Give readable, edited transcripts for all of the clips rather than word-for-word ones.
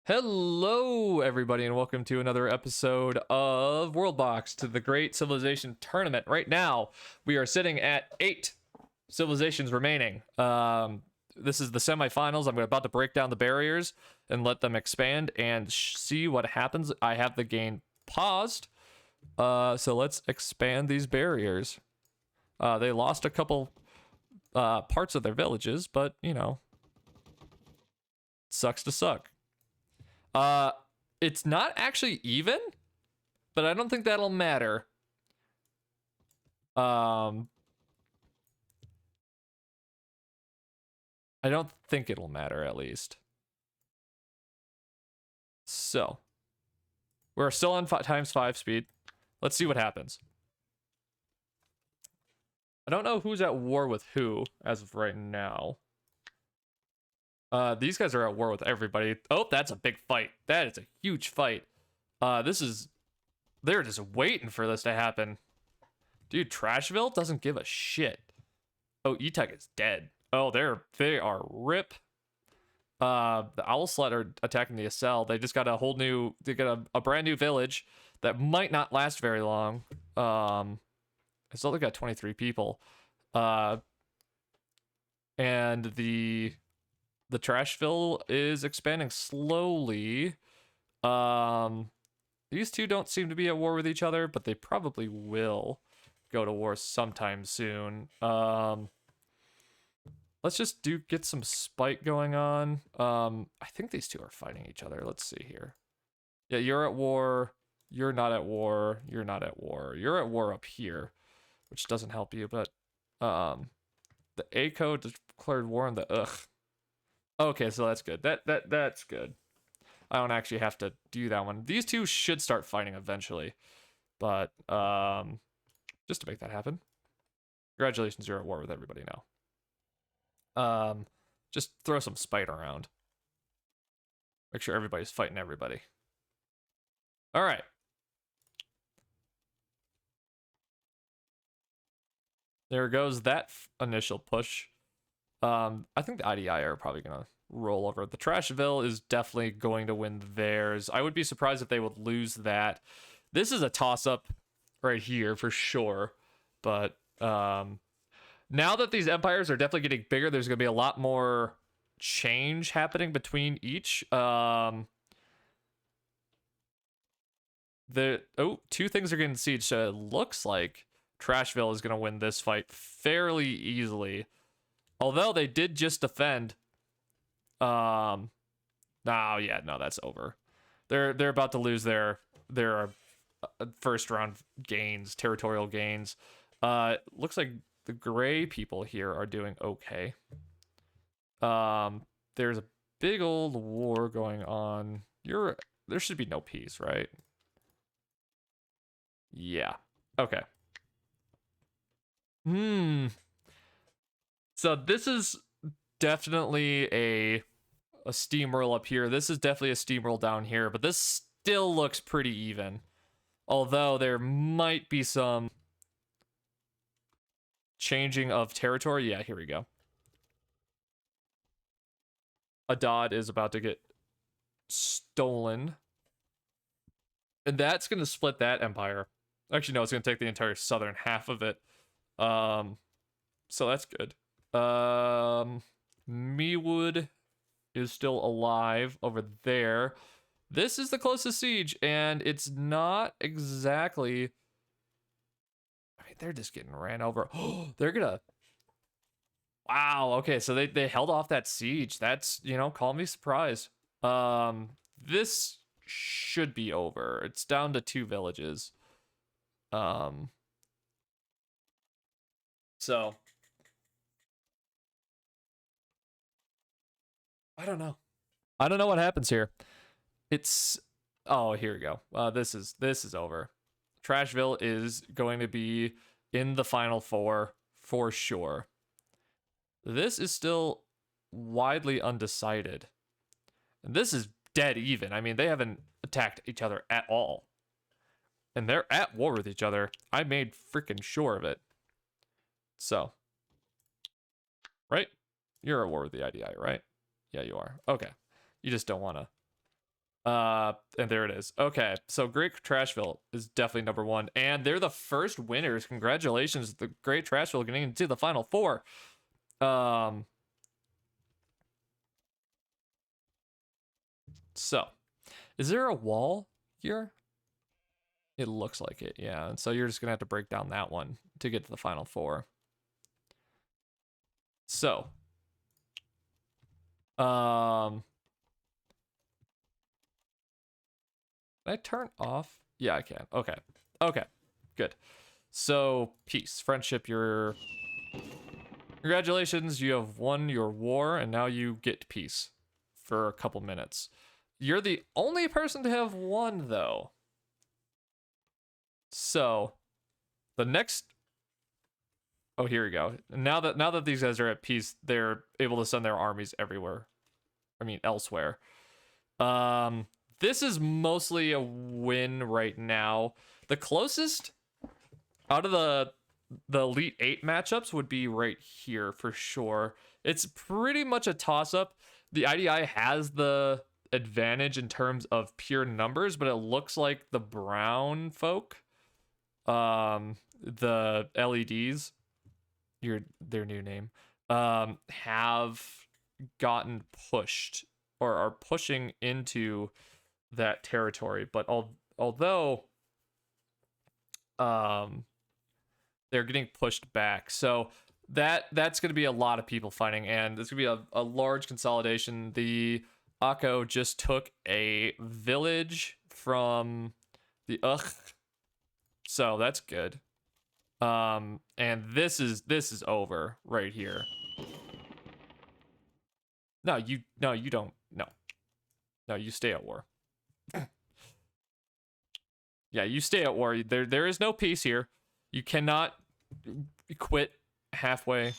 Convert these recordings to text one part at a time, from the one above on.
Hello, everybody, and welcome to another episode of WorldBox to the Great Civilization Tournament. Right now, we are sitting at 8 civilizations remaining. This is the semifinals. I'm about to break down the barriers and let them expand and see what happens. I have the game paused, so let's expand these barriers. They lost a couple parts of their villages, but you know, sucks to suck. Uh, it's not actually even, but I don't think that'll matter. I don't think it'll matter, at least. So, we're still on ×5 speed. Let's see what happens. I don't know who's at war with who as of right now. These guys are at war with everybody. Oh, that's a big fight. That is a huge fight. They're just waiting for this to happen. Dude, Trashville doesn't give a shit. Oh, E-Tech is dead. Oh, they are rip. The Owl Slut are attacking the Acel. They just got they got a brand new village that might not last very long. It's only got 23 people. And the Trashville is expanding slowly. These two don't seem to be at war with each other, but they probably will go to war sometime soon. Let's just get some spite going on. I think these two are fighting each other. Let's see here. Yeah, you're at war. You're not at war. You're not at war. You're at war up here, which doesn't help you, but the ACO declared war on the ugh. Okay, so that's good. That's good. I don't actually have to do that one. These two should start fighting eventually, but just to make that happen. Congratulations, you're at war with everybody now. Just throw some spite around. Make sure everybody's fighting everybody. All right. There goes that initial push. I think the IDI are probably gonna roll over. The Trashville is definitely going to win theirs. I would be surprised if they would lose that. This is a toss-up right here for sure. But now that these empires are definitely getting bigger, there's going to be a lot more change happening between each. Two things are getting sieged. So it looks like Trashville is going to win this fight fairly easily. Although they did just defend. No, that's over. They're about to lose their first round gains, territorial gains. Looks like the gray people here are doing okay. There's a big old war going on. There should be no peace, right? Yeah. Okay. So this is definitely a steamroll up here. This is definitely a steamroll down here, but this still looks pretty even. Although there might be some changing of territory. Yeah, here we go. Adad is about to get stolen. And that's going to split that empire. Actually, no, it's going to take the entire southern half of it. So that's good. Mewood is still alive over there. This is the closest siege, and it's not exactly... I mean, they're just getting ran over. Oh, they're gonna... Wow, okay, so they held off that siege. That's, call me surprised. This should be over. It's down to 2 villages. So... I don't know. I don't know what happens here. It's... Oh, here we go. This is over. Trashville is going to be in the final 4 for sure. This is still widely undecided. And this is dead even. I mean, they haven't attacked each other at all. And they're at war with each other. I made freaking sure of it. So. Right? You're at war with the IDI, right? Yeah, you are. Okay. You just don't want to And there it is. Okay, so Great Trashville is definitely number one, and they're the first winners. Congratulations, the Great Trashville getting into the final four. So is there a wall here? It looks like it, yeah. And so you're just gonna have to break down that one to get to the final four. So, can I turn off? Yeah, I can. Okay. Okay. Good. So, peace, friendship, your congratulations, you have won your war, and now you get peace for a couple minutes. You're the only person to have won, though. So, the next. Oh, here we go. Now that these guys are at peace, they're able to send their armies everywhere. I mean, elsewhere. This is mostly a win right now. The closest out of the Elite 8 matchups would be right here for sure. It's pretty much a toss-up. The IDI has the advantage in terms of pure numbers, but it looks like the brown folk, the LEDs, their new name, have gotten pushed or are pushing into that territory. But although they're getting pushed back, so that's going to be a lot of people fighting, and it's going to be a large consolidation. The Akko just took a village from the so that's good. And this is over right here. No, you don't. No, you stay at war. Yeah, you stay at war. There is no peace here. You cannot quit halfway.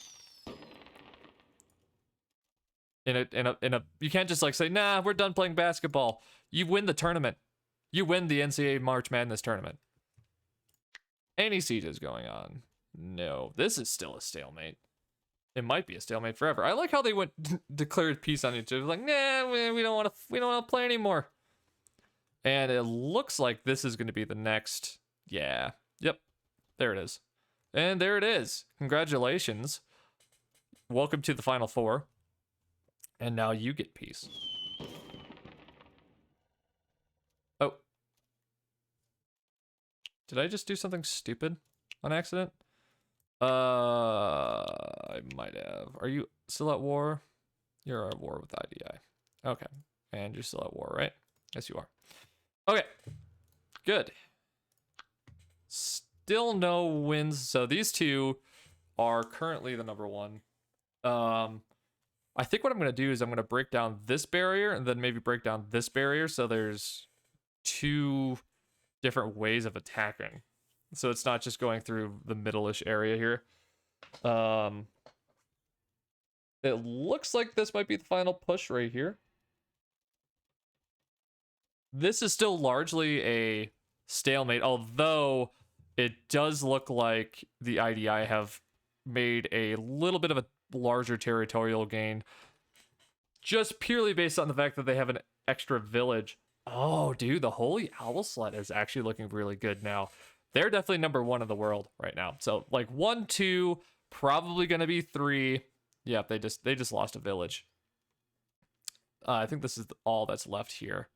In a you can't just like say, nah, we're done playing basketball. You win the tournament. You win the NCAA March Madness tournament. Any siege is going on. No, this is still a stalemate. It might be a stalemate forever. I like how they went declared peace on each other. Like, nah, we don't want to play anymore. And it looks like this is going to be the next. Yeah. Yep. There it is. And there it is. Congratulations. Welcome to the final four. And now you get peace. Oh. Did I just do something stupid on accident? I might have. Are you still at war? You're at war with IDI. Okay. And you're still at war, right? Yes, you are. Okay. Good. Still no wins. So these two are currently the number one. I think what I'm going to do is I'm going to break down this barrier and then maybe break down this barrier. So there's two different ways of attacking. So it's not just going through the middle-ish area here. It looks like this might be the final push right here. This is still largely a stalemate, although it does look like the IDI have made a little bit of a larger territorial gain, just purely based on the fact that they have an extra village. Oh, dude, the Holy Owl Slut is actually looking really good now. They're definitely number one in the world right now. So like 1, 2, probably gonna be 3. Yeah, they just lost a village. I think this is all that's left here.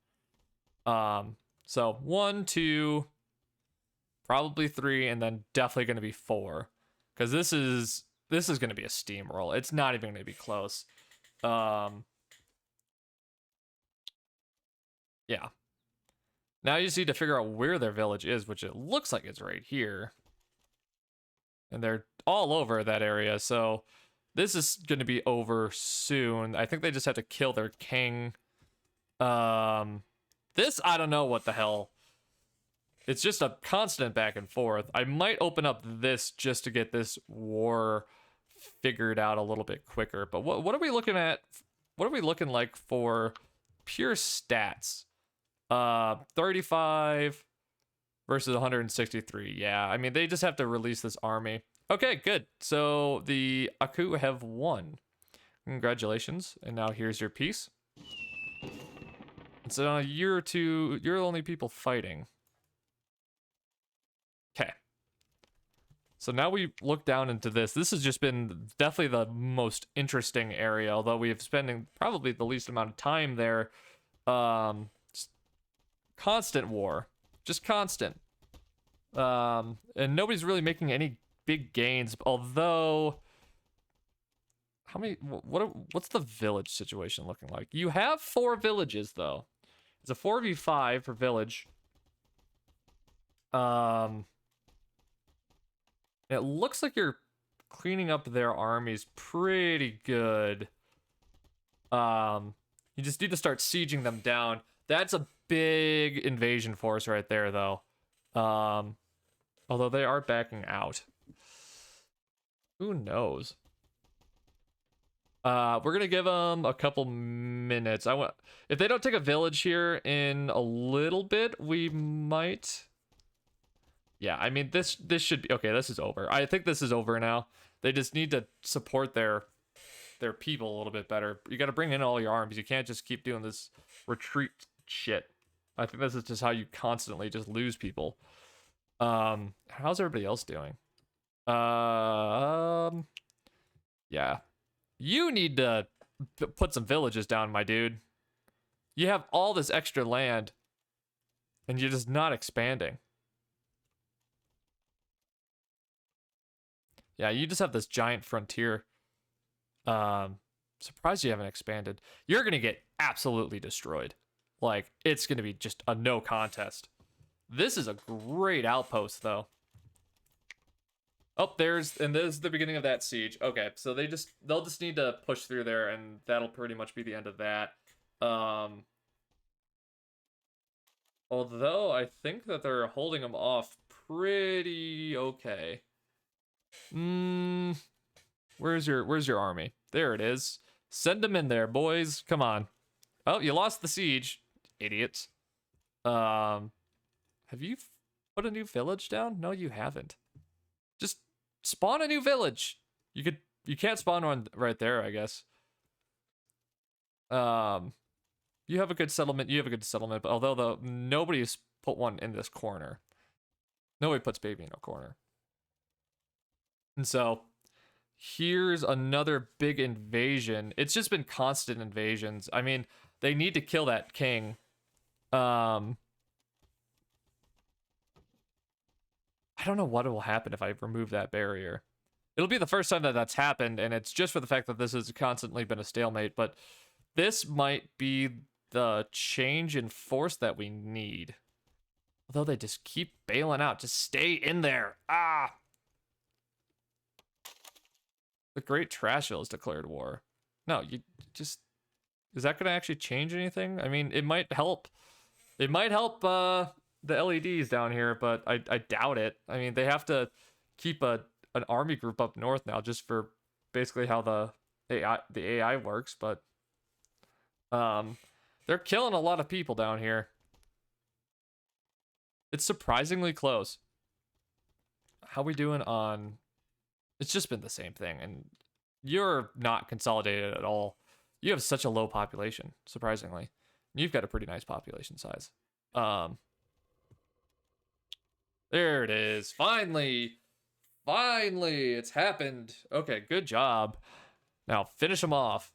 So 1, 2, probably 3, and then definitely gonna be 4, because this is gonna be a steamroll. It's not even gonna be close. Yeah. Now you just need to figure out where their village is, which it looks like it's right here. And they're all over that area, so this is going to be over soon. I think they just have to kill their king. This, I don't know what the hell. It's just a constant back and forth. I might open up this just to get this war figured out a little bit quicker. But what are we looking at? What are we looking like for pure stats? 35 versus 163. Yeah, I mean, they just have to release this army. Okay, good. So the Aku have won. Congratulations. And now here's your piece. So in a year or two, you're the only people fighting. Okay. So now we look down into this. This has just been definitely the most interesting area, although we have spending probably the least amount of time there. Just constant war. Just constant. And nobody's really making any big gains, although how many what's the village situation looking like? You have 4 villages though. It's a 4v5 for village. It looks like you're cleaning up their armies pretty good. You just need to start sieging them down. That's a big invasion force right there, though. Although they are backing out. Who knows? We're gonna give them a couple minutes. If they don't take a village here in a little bit, we might. Yeah, I mean this should be okay. This is over. I think this is over now. They just need to support their people a little bit better. You got to bring in all your arms. You can't just keep doing this retreat shit. I think this is just how you constantly just lose people. How's everybody else doing? Yeah. You need to put some villages down, my dude. You have all this extra land, and you're just not expanding. Yeah, you just have this giant frontier. Surprised you haven't expanded. You're gonna get absolutely destroyed. Like, it's gonna be just a no contest. This is a great outpost, though. Oh, this is the beginning of that siege. Okay, so they'll just need to push through there, and that'll pretty much be the end of that. Although I think that they're holding them off pretty okay. Where's your army? There it is. Send them in there, boys. Come on. Oh, you lost the siege, idiots. Have you put a new village down? No, you haven't. Just spawn a new village. You can't spawn one right there, I guess. You have a good settlement. You have a good settlement, but although nobody's put one in this corner. Nobody puts baby in a corner. And so here's another big invasion. It's just been constant invasions. I mean, they need to kill that king. I don't know what will happen if I remove that barrier. It'll be the first time that that's happened, and it's just for the fact that this has constantly been a stalemate, but this might be the change in force that we need. Although they just keep bailing out. Just stay in there. Ah! The Great Trashville has declared war. No, you just... Is that going to actually change anything? I mean, it might help. It might help the LEDs down here, but I doubt it. I mean, they have to keep an army group up north now just for basically how the AI works, but they're killing a lot of people down here. It's surprisingly close. How we doing on... It's just been the same thing, and you're not consolidated at all. You have such a low population, surprisingly. You've got a pretty nice population size. There it is. Finally, it's happened. Okay, good job. Now finish them off.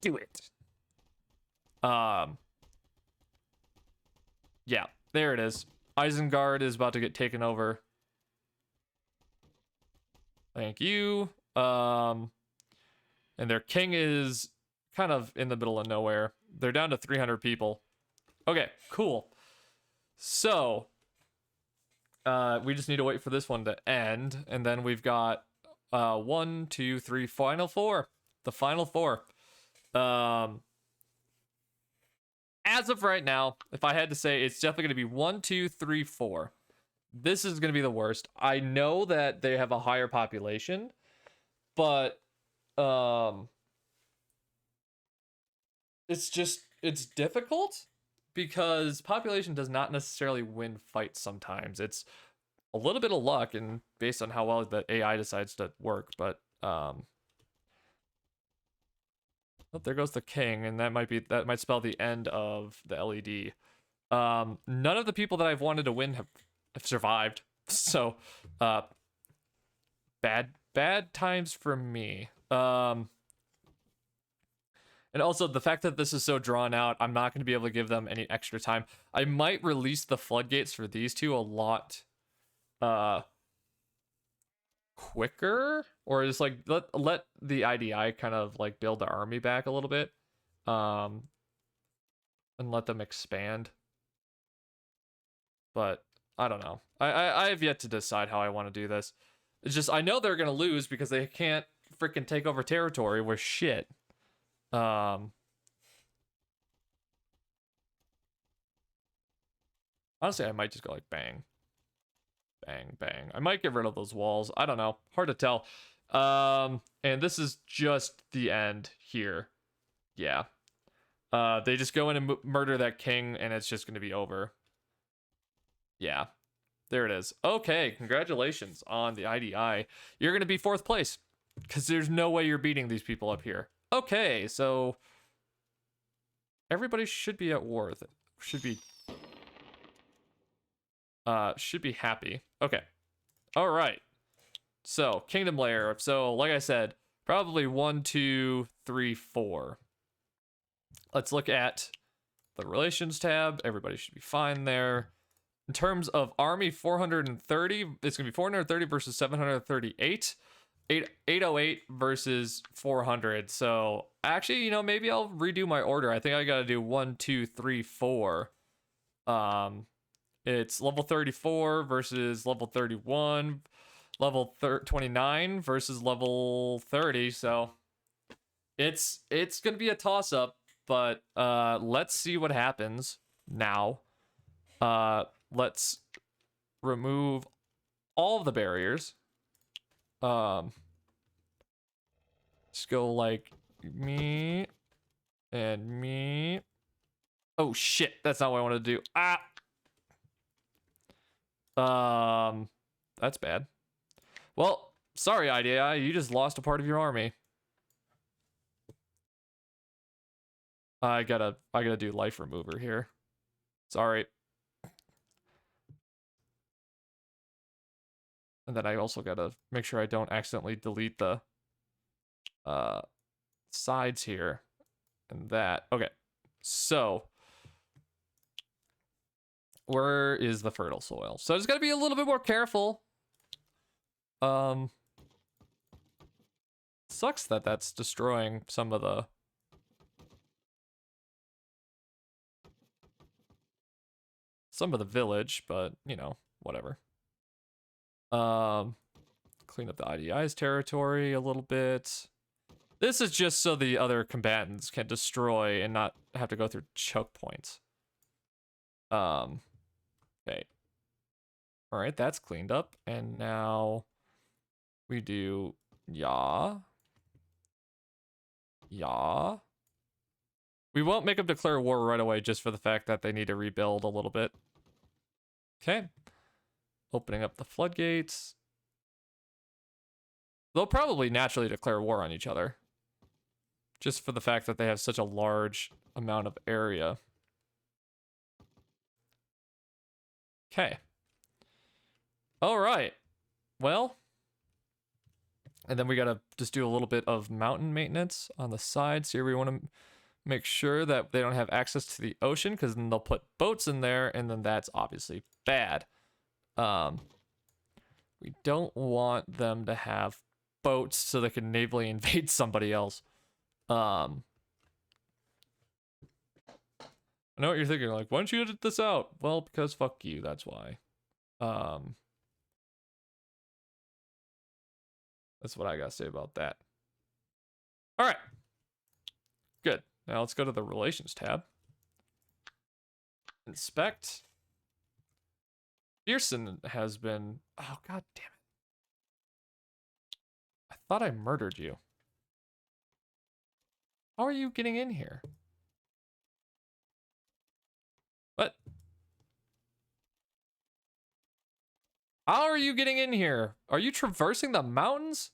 Do it. Yeah, there it is. Isengard is about to get taken over. Thank you. And their king is kind of in the middle of nowhere. They're down to 300 people. Okay, cool. So, we just need to wait for this one to end, and then we've got 1, 2, 3, final four. The final four. As of right now, if I had to say, it's definitely going to be 1, 2, 3, 4. This is going to be the worst. I know that they have a higher population, but it's difficult because population does not necessarily win fights sometimes. It's a little bit of luck and based on how well the AI decides to work, but Oh, there goes the king, and that might spell the end of the LED. None of the people that I've wanted to win have survived. So, bad times for me. And also the fact that this is so drawn out, I'm not going to be able to give them any extra time. I might release the floodgates for these two a lot quicker, or just like let the IDI kind of like build the army back a little bit, and let them expand. But I don't know. I have yet to decide how I want to do this. It's just I know they're gonna lose because they can't freaking take over territory with shit. Honestly, I might just go like bang. Bang, bang. I might get rid of those walls. I don't know. Hard to tell. And this is just the end here. Yeah. They just go in and murder that king, and it's just going to be over. Yeah. There it is. Okay, congratulations on the IDI. You're going to be 4th place, because there's no way you're beating these people up here. Okay, so everybody should be at war. Should be happy. Okay. All right. So, Kingdom Layer. So, like I said, probably 1, 2, 3, 4. Let's look at the Relations tab. Everybody should be fine there. In terms of Army, 430. It's going to be 430 versus 738. 808 versus 400. So, actually, you know, maybe I'll redo my order. I think I got to do 1, 2, 3, 4. It's level 34 versus level 31, level 29 versus level 30. So it's going to be a toss up, but let's see what happens now. Let's remove all of the barriers. Just go like me and me. Oh shit, that's not what I want to do. That's bad. Well, sorry, IDI, you just lost a part of your army. I gotta do life remover here. Sorry. And then I also gotta make sure I don't accidentally delete the sides here. And that. Okay. So where is the fertile soil? So I just gotta be a little bit more careful. Sucks that that's destroying some of the village, but you know, whatever. Clean up the IDI's territory a little bit. This is just so the other combatants can destroy and not have to go through choke points. Okay. All right, that's cleaned up, and now we do yeah. We won't make them declare war right away just for the fact that they need to rebuild a little bit. Okay. Opening up the floodgates. They'll probably naturally declare war on each other, just for the fact that they have such a large amount of area. Okay. All right. Well, and then we gotta just do a little bit of mountain maintenance on the sides here. We want to make sure that they don't have access to the ocean, because then they'll put boats in there, and then that's obviously bad. We don't want them to have boats so they can navally invade somebody else. I know what you're thinking, like, why don't you edit this out? Well, because fuck you, that's why. That's what I gotta say about that. All right. Good. Now let's go to the Relations tab. Inspect. Pearson has been... Oh, god damn it. I thought I murdered you. How are you getting in here? What? How are you getting in here? Are you traversing the mountains?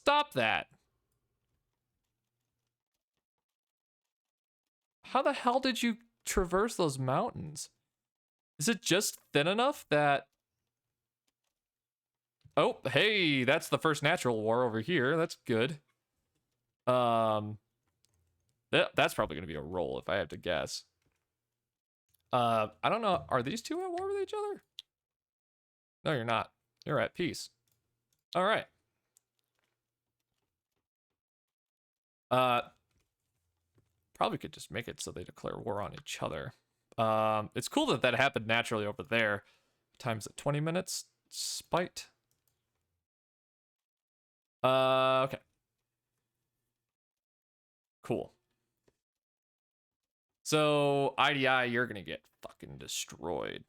stop that. How the hell did you traverse those mountains? Is it just thin enough that... Oh, hey, that's the first natural war over here. That's good. That's probably going to be a roll if I have to guess. I don't know. Are these two at war with each other? No, you're not. You're at peace. All right. Probably could just make it so they declare war on each other. It's cool that that happened naturally over there. Time's at 20 minutes. Spite. Okay. Cool. So, IDI, you're gonna get fucking destroyed.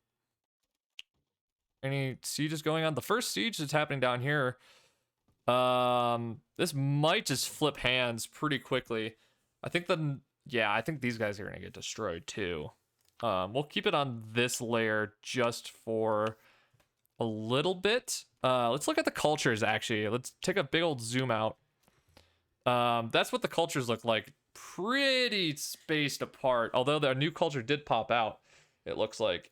Any sieges going on? The first siege that's happening down here, this might just flip hands pretty quickly. I think I think these guys are gonna get destroyed too. We'll keep it on this layer just for a little bit. Let's look at the cultures, actually. Let's take a big old zoom out. That's what the cultures look like. Pretty spaced apart, although their new culture did pop out, it looks like.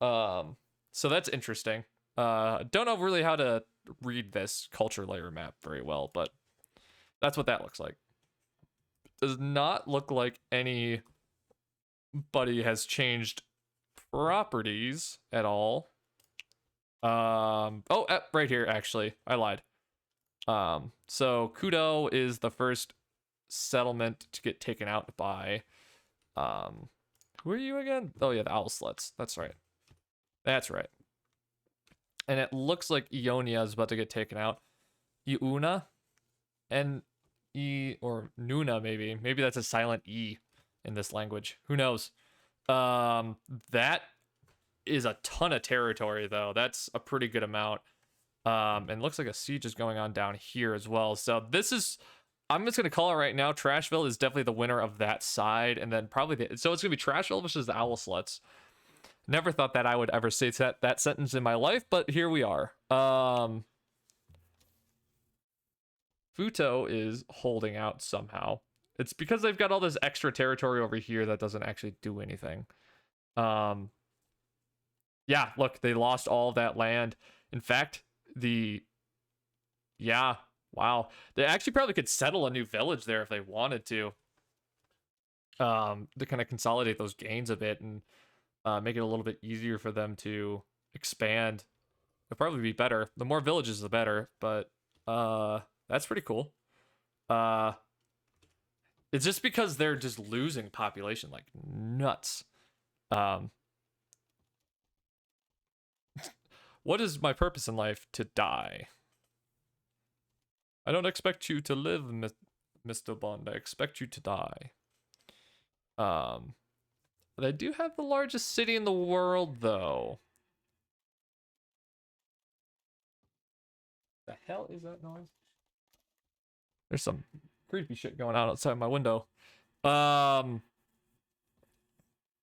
So that's interesting. Don't know really how to read this culture layer map very well, but that's what that looks like. Does not look like anybody has changed properties at all. Right here, actually. I lied. So Kudo is the first settlement to get taken out by, who are you again? Oh yeah, the Owl Sluts. That's right. That's right. And it looks like Ionia is about to get taken out. Iuna? N-E, or Nuna, maybe. Maybe that's a silent E in this language. Who knows? That is a ton of territory, though. That's a pretty good amount. And looks like a siege is going on down here as well. So this is... I'm just going to call it right now. Trashville is definitely the winner of that side. And then probably... So it's going to be Trashville versus the Owl Sluts. Never thought that I would ever say that sentence in my life, but here we are. Futo is holding out somehow. It's because they've got all this extra territory over here that doesn't actually do anything. Yeah, look, they lost all of that land. In fact, yeah, wow. They actually probably could settle a new village there if they wanted to kind of consolidate those gains a bit and make it a little bit easier for them to expand. It'll probably be better. The more villages, the better. But that's pretty cool. It's just because they're just losing population like nuts. What is my purpose in life? To die. I don't expect you to live, Mr. Bond. I expect you to die. They do have the largest city in the world, though. The hell is that noise? There's some creepy shit going on outside my window.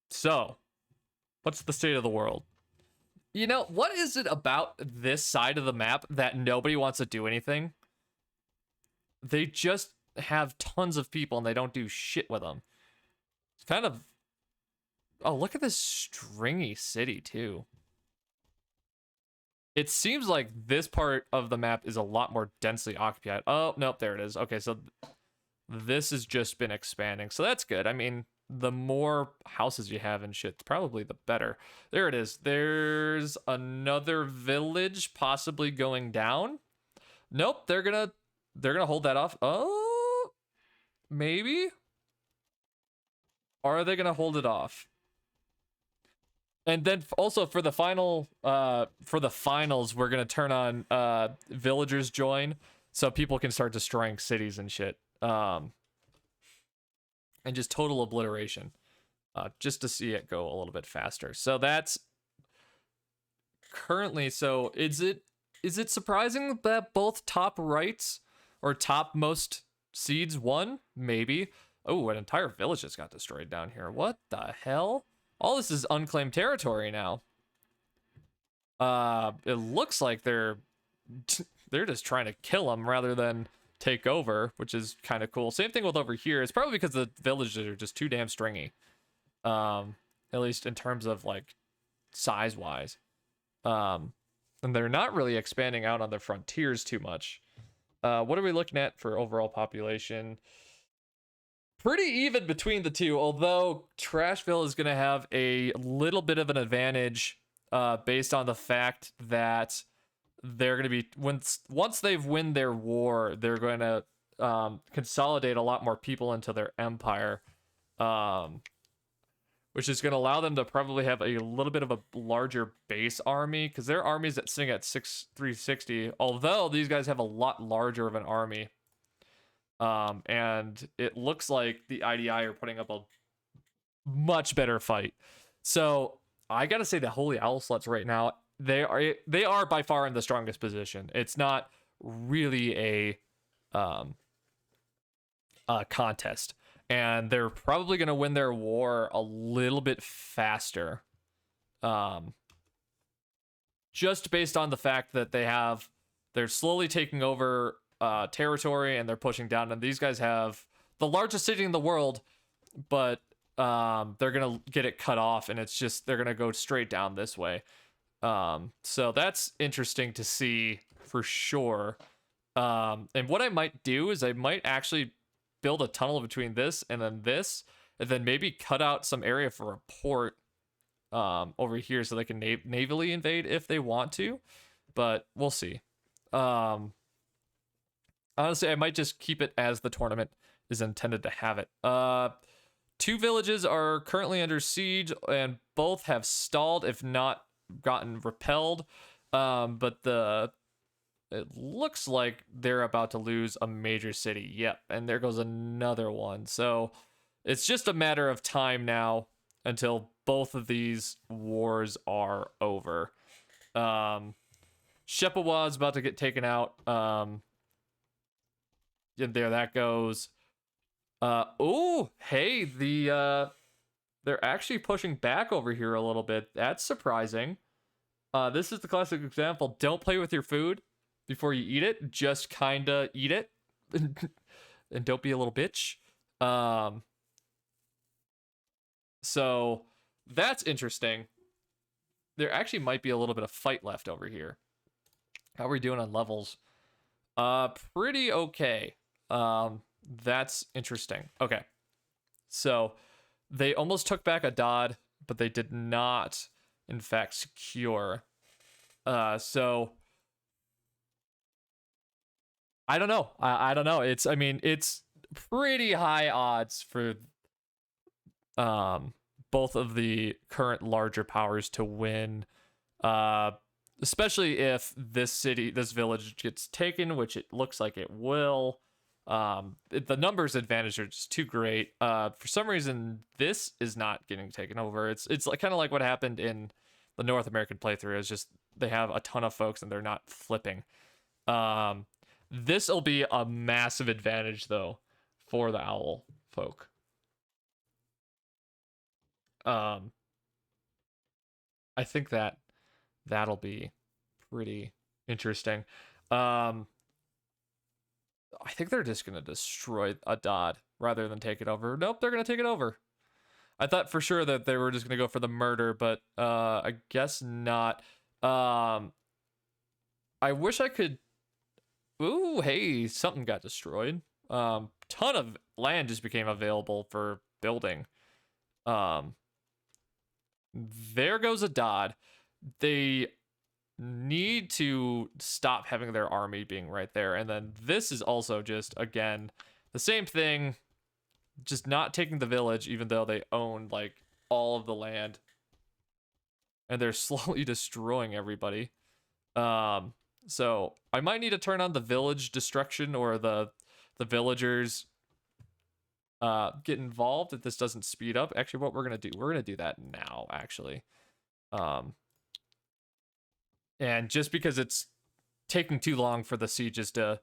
So, what's the state of the world? You know, what is it about this side of the map that nobody wants to do anything? They just have tons of people and they don't do shit with them. It's kind of... Oh, look at this stringy city, too. It seems like this part of the map is a lot more densely occupied. Oh, nope, there it is. Okay, so this has just been expanding. So that's good. I mean, the more houses you have and shit, probably the better. There it is. There's another village possibly going down. Nope, they're gonna hold that off. Oh, maybe? Or are they gonna hold it off? And then also for the final, for the finals, we're gonna turn on villagers join, so people can start destroying cities and shit, and just total obliteration, just to see it go a little bit faster. So that's currently. So is it surprising that both top rights or topmost seeds won? Maybe. Oh, an entire village just got destroyed down here. What the hell? All this is unclaimed territory now. It looks like they're they're just trying to kill them rather than take over, which is kind of cool. Same thing with over here. It's probably because the villages are just too damn stringy. At least in terms of like size wise. And they're not really expanding out on the frontiers too much. What are we looking at for overall population? Pretty even between the two, although Trashville is going to have a little bit of an advantage based on the fact that they're going to be, once they've win their war, they're going to consolidate a lot more people into their empire, which is going to allow them to probably have a little bit of a larger base army, because their armies that sitting at 360, although these guys have a lot larger of an army. And it looks like the IDI are putting up a much better fight. So I gotta say the Holy Owl Sluts right now, they are by far in the strongest position. It's not really a contest, and they're probably gonna win their war a little bit faster. Just based on the fact that they're slowly taking over territory, and they're pushing down, and these guys have the largest city in the world, but they're gonna get it cut off, and it's just they're gonna go straight down this way. So that's interesting to see for sure. And what I might do is I might actually build a tunnel between this, and then maybe cut out some area for a port over here so they can navally invade if they want to, but we'll see. Honestly, I might just keep it as the tournament is intended to have it. 2 villages are currently under siege, and both have stalled, if not gotten repelled. But it looks like they're about to lose a major city. Yep, and there goes another one. So it's just a matter of time now until both of these wars are over. Shepawa is about to get taken out. There that goes. Oh, hey, they're actually pushing back over here a little bit. That's surprising. This is the classic example. Don't play with your food before you eat it. Just kinda eat it. And don't be a little bitch. So that's interesting. There actually might be a little bit of fight left over here. How are we doing on levels? Pretty okay. That's interesting. Okay. So they almost took back Adad, but they did not, in fact, secure. So I don't know. I don't know. It's pretty high odds for both of the current larger powers to win. Especially if this village gets taken, which it looks like it will. The numbers advantage are just too great. For some reason, this is not getting taken over. It's like kind of like what happened in the North American playthrough. Is just they have a ton of folks and they're not flipping. This will be a massive advantage though for the owl folk. I think that'll be pretty interesting. I think they're just gonna destroy Adad rather than take it over. Nope, they're gonna take it over. I thought for sure that they were just gonna go for the murder, but I guess not. I wish I could. Ooh, hey, something got destroyed. Ton of land just became available for building. There goes Adad. They need to stop having their army being right there. And then this is also just, again, the same thing, just not taking the village, even though they own, like, all of the land. And they're slowly destroying everybody. So I might need to turn on the village destruction or the villagers get involved if this doesn't speed up. Actually, what we're going to do that now, actually. And just because it's taking too long for the sieges to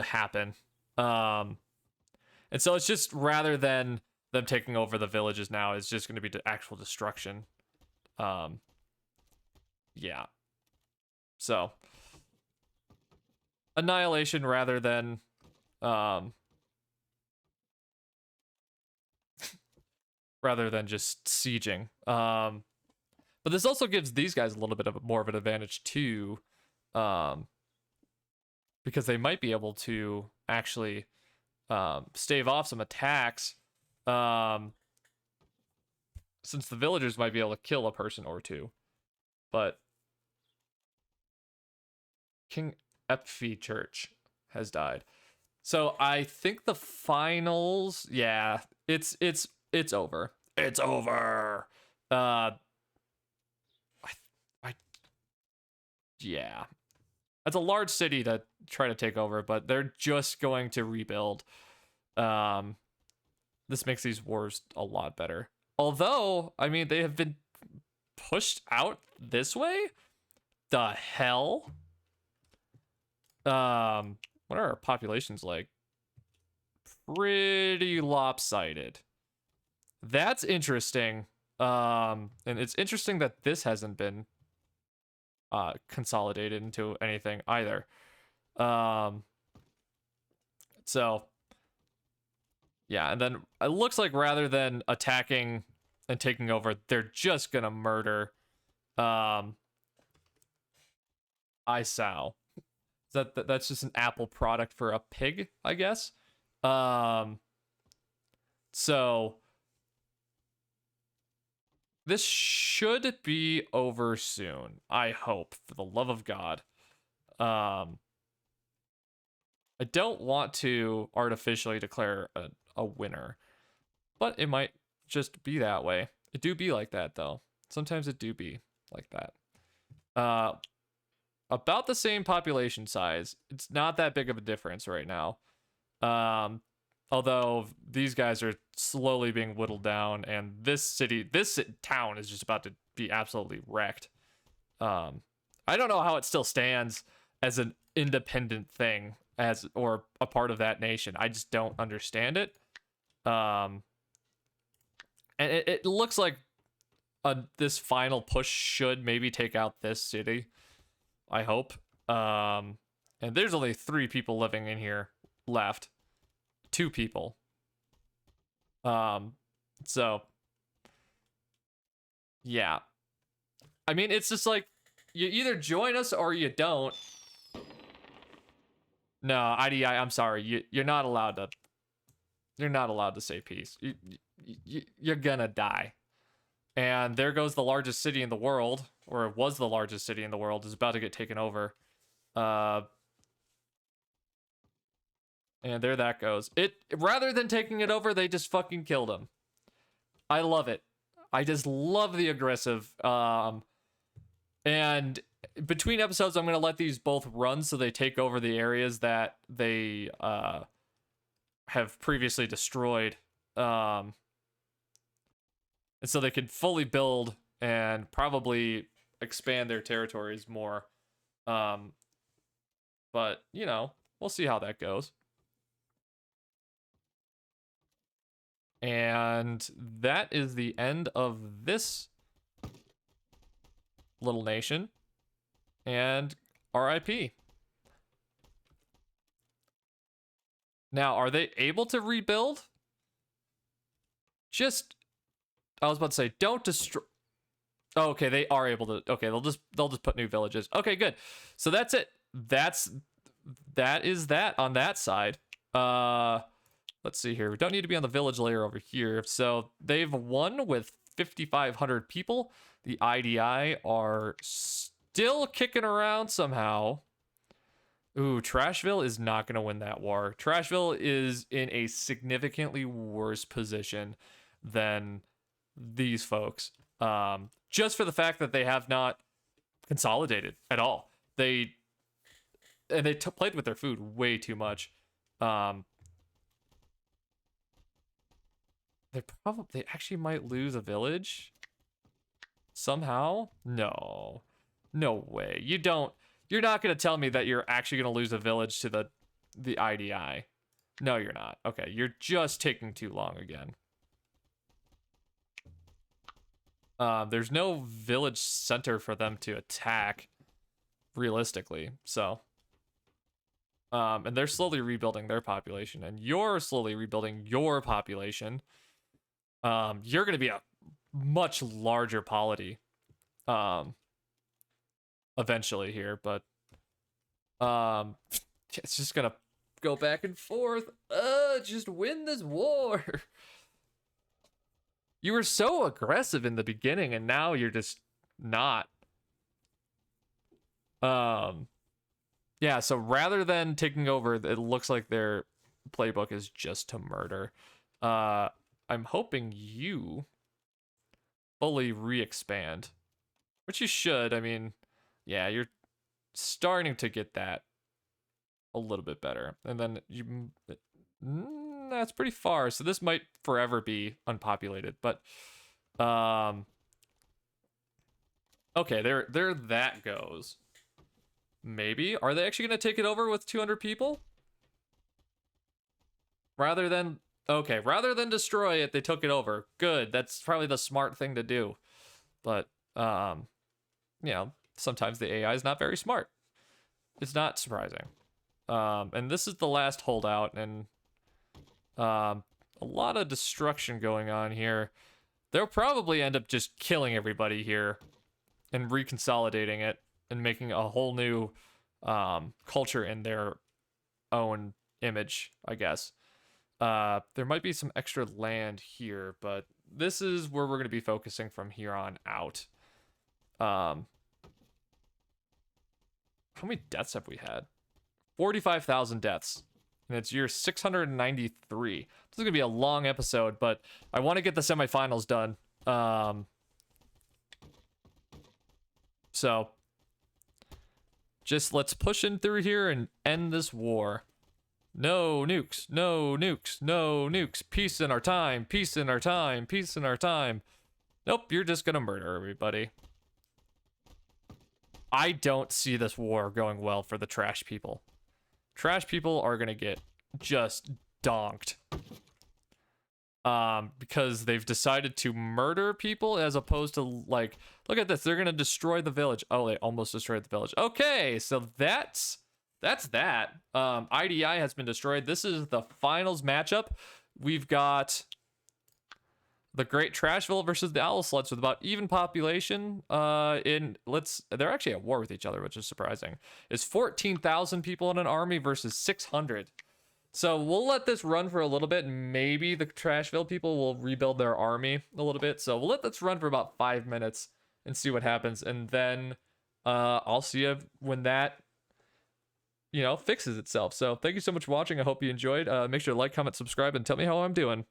happen. And so it's just, rather than them taking over the villages now, it's just going to be actual destruction. Yeah. So annihilation rather than just sieging. But this also gives these guys a little bit of more of an advantage too, because they might be able to actually stave off some attacks, since the villagers might be able to kill a person or two. But King Ephi Church has died. So I think the finals, yeah, it's over. It's over. Yeah. That's a large city to try to take over, but they're just going to rebuild. This makes these wars a lot better. Although, I mean, they have been pushed out this way? The hell? What are our populations like? Pretty lopsided. That's interesting. And it's interesting that this hasn't been consolidated into anything either. So yeah, and then it looks like rather than attacking and taking over, they're just gonna murder Isao. That's just an Apple product for a pig, I guess. So this should be over soon, I hope, for the love of God. I don't want to artificially declare a winner, but it might just be that way. It do be like that, though. Sometimes it do be like that. About the same population size. It's not that big of a difference right now. Although these guys are slowly being whittled down, and this town is just about to be absolutely wrecked. I don't know how it still stands as an independent thing, or a part of that nation. I just don't understand it. And it looks like this final push should maybe take out this city. I hope. And there's only 3 people living in here left. 2 people. So yeah. I mean, it's just like you either join us or you don't. No, IDI, I'm sorry. You're not allowed to. You're not allowed to say peace. You're gonna die. And there goes the largest city in the world, or it was the largest city in the world, is about to get taken over. And there that goes. Rather than taking it over, they just fucking killed him. I love it. I just love the aggressive. And between episodes, I'm gonna let these both run so they take over the areas that they have previously destroyed. And so they can fully build and probably expand their territories more. But, you know, we'll see how that goes. And that is the end of this little nation. And RIP. Now, are they able to rebuild? I was about to say, don't destroy. Oh, okay, they are able to. Okay, they'll just put new villages. Okay, good. So that's it. That is that on that side. Let's see here. We don't need to be on the village layer over here. So they've won with 5,500 people. The IDI are still kicking around somehow. Ooh, Trashville is not going to win that war. Trashville is in a significantly worse position than these folks. Just for the fact that they have not consolidated at all. They played with their food way too much. They actually might lose a village somehow. No way. You're not going to tell me that you're actually going to lose a village to the IDI. No, you're not. Okay, you're just taking too long again. There's no village center for them to attack, realistically. So And they're slowly rebuilding their population, and you're slowly rebuilding your population. You're going to be a much larger polity eventually here, but it's just going to go back and forth. Just win this war. You were so aggressive in the beginning, and now you're just not. Yeah, so rather than taking over, it looks like their playbook is just to murder. I'm hoping you fully re-expand, which you should. I mean, yeah, you're starting to get that a little bit better. And then that's pretty far, so this might forever be unpopulated, but okay, there that goes. Maybe. Are they actually going to take it over with 200 people? Rather than destroy it, they took it over. Good. That's probably the smart thing to do. But, sometimes the AI is not very smart. It's not surprising. And this is the last holdout, and a lot of destruction going on here. They'll probably end up just killing everybody here and reconsolidating it and making a whole new culture in their own image, I guess. There might be some extra land here, but this is where we're going to be focusing from here on out. How many deaths have we had? 45,000 deaths. And it's year 693. This is going to be a long episode, but I want to get the semifinals done. So just let's push in through here and end this war. No nukes, no nukes, no nukes. Peace in our time, peace in our time, peace in our time. Nope, you're just gonna murder everybody. I don't see this war going well for the trash people. Trash people are gonna get just donked. Because they've decided to murder people as opposed to, like, look at this, they're gonna destroy the village. Oh, they almost destroyed the village. Okay, so that's that. IDI has been destroyed. This is the finals matchup. We've got the Great Trashville versus the Owl Sluts with about even population. They're actually at war with each other, which is surprising. It's 14,000 people in an army versus 600. So we'll let this run for a little bit. Maybe the Trashville people will rebuild their army a little bit. So we'll let this run for about 5 minutes and see what happens. And then I'll see you when that, fixes itself. So thank you so much for watching. I hope you enjoyed. Make sure to like, comment, subscribe, and tell me how I'm doing.